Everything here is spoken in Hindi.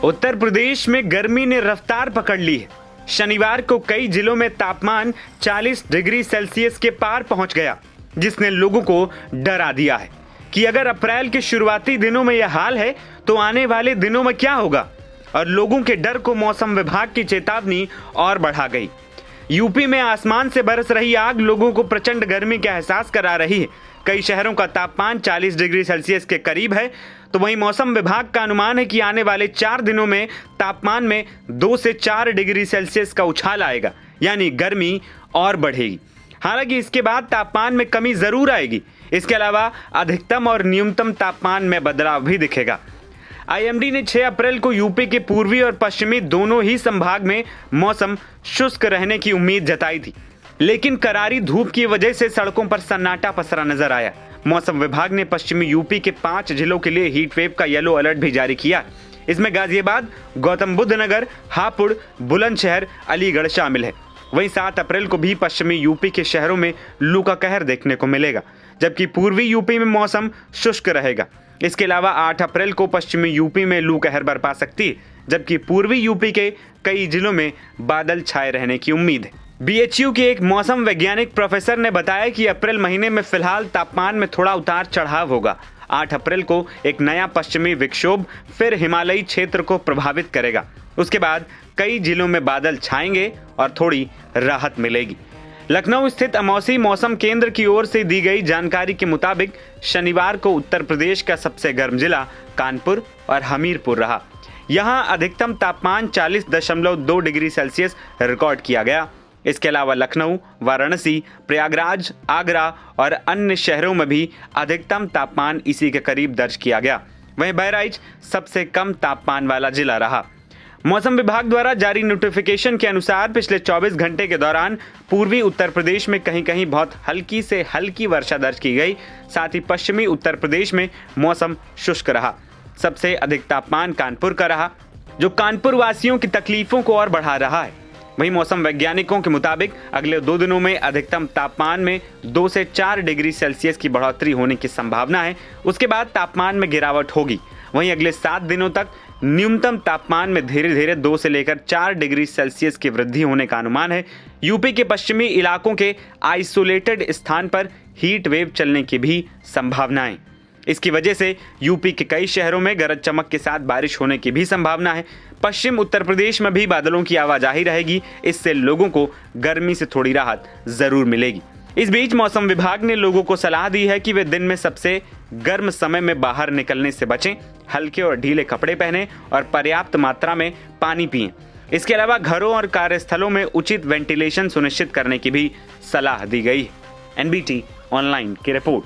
उत्तर प्रदेश में गर्मी ने रफ्तार पकड़ ली है। शनिवार को कई जिलों में तापमान 40 डिग्री सेल्सियस के पार पहुंच गया, जिसने लोगों को डरा दिया है कि अगर अप्रैल के शुरुआती दिनों में यह हाल है तो आने वाले दिनों में क्या होगा। और लोगों के डर को मौसम विभाग की चेतावनी और बढ़ा गई। यूपी में आसमान से बरस रही आग लोगों को प्रचंड गर्मी का एहसास करा रही है। कई शहरों का तापमान 40 डिग्री सेल्सियस के करीब है। तो वहीं मौसम विभाग का अनुमान है कि आने वाले 4 दिनों में तापमान में 2 से 4 डिग्री सेल्सियस का उछाल आएगा, यानी गर्मी और बढ़ेगी। हालांकि इसके बाद तापमान में कमी जरूर आएगी। इसके अलावा अधिकतम और न्यूनतम तापमान में बदलाव भी दिखेगा। आईएमडी ने 6 अप्रैल को यूपी के पूर्वी और पश्चिमी दोनों ही संभाग में मौसम शुष्क रहने की उम्मीद जताई थी, लेकिन करारी धूप की वजह से सड़कों पर सन्नाटा पसरा नजर आया। मौसम विभाग ने पश्चिमी यूपी के 5 जिलों के लिए हीट वेव का येलो अलर्ट भी जारी किया। इसमें गाजियाबाद, गौतम बुद्ध नगर, हापुड़, बुलंदशहर, अलीगढ़ शामिल है। वहीं 7 अप्रैल को भी पश्चिमी यूपी के शहरों में लू का कहर देखने को मिलेगा, जबकि पूर्वी यूपी में मौसम शुष्क रहेगा। इसके अलावा 8 अप्रैल को पश्चिमी यूपी में लू कहर बरपा सकती है, जबकि पूर्वी यूपी के कई जिलों में बादल छाए रहने की उम्मीद है। बीएचयू के एक मौसम वैज्ञानिक प्रोफेसर ने बताया कि अप्रैल महीने में फिलहाल तापमान में थोड़ा उतार चढ़ाव होगा। 8 अप्रैल को एक नया पश्चिमी विक्षोभ फिर हिमालयी क्षेत्र को प्रभावित करेगा। उसके बाद कई जिलों में बादल छाएंगे और थोड़ी राहत मिलेगी। लखनऊ स्थित अमौसी मौसम केंद्र की ओर से दी गई जानकारी के मुताबिक शनिवार को उत्तर प्रदेश का सबसे गर्म जिला कानपुर और हमीरपुर रहा। यहां अधिकतम तापमान 40.2 डिग्री सेल्सियस रिकॉर्ड किया गया। इसके अलावा लखनऊ, वाराणसी, प्रयागराज, आगरा और अन्य शहरों में भी अधिकतम तापमान इसी के करीब दर्ज किया गया। वहीं बहराइच सबसे कम तापमान वाला जिला रहा। मौसम विभाग द्वारा जारी नोटिफिकेशन के अनुसार पिछले 24 घंटे के दौरान पूर्वी उत्तर प्रदेश में कहीं कहीं बहुत हल्की से हल्की वर्षा दर्ज की गई। साथ ही पश्चिमी उत्तर प्रदेश में मौसम शुष्क रहा। सबसे अधिक तापमान कानपुर का रहा, जो कानपुर वासियों की तकलीफों को और बढ़ा रहा है। वहीं मौसम वैज्ञानिकों के मुताबिक अगले 2 दिनों में अधिकतम तापमान में 2 से 4 डिग्री सेल्सियस की बढ़ोतरी होने की संभावना है। उसके बाद तापमान में गिरावट होगी। वहीं अगले 7 दिनों तक न्यूनतम तापमान में धीरे धीरे 2 से लेकर 4 डिग्री सेल्सियस की वृद्धि होने का अनुमान है। यूपी के पश्चिमी इलाकों के आइसोलेटेड स्थान पर हीट वेव चलने की भी संभावना है। इसकी वजह से यूपी के कई शहरों में गरज चमक के साथ बारिश होने की भी संभावना है। पश्चिम उत्तर प्रदेश में भी बादलों की आवाजाही रहेगी। इससे लोगों को गर्मी से थोड़ी राहत जरूर मिलेगी। इस बीच मौसम विभाग ने लोगों को सलाह दी है कि वे दिन में सबसे गर्म समय में बाहर निकलने से बचें, हल्के और ढीले कपड़े पहनें और पर्याप्त मात्रा में पानी पिएं। इसके अलावा घरों और कार्यस्थलों में उचित वेंटिलेशन सुनिश्चित करने की भी सलाह दी गई है। एनबीटी ऑनलाइन की रिपोर्ट।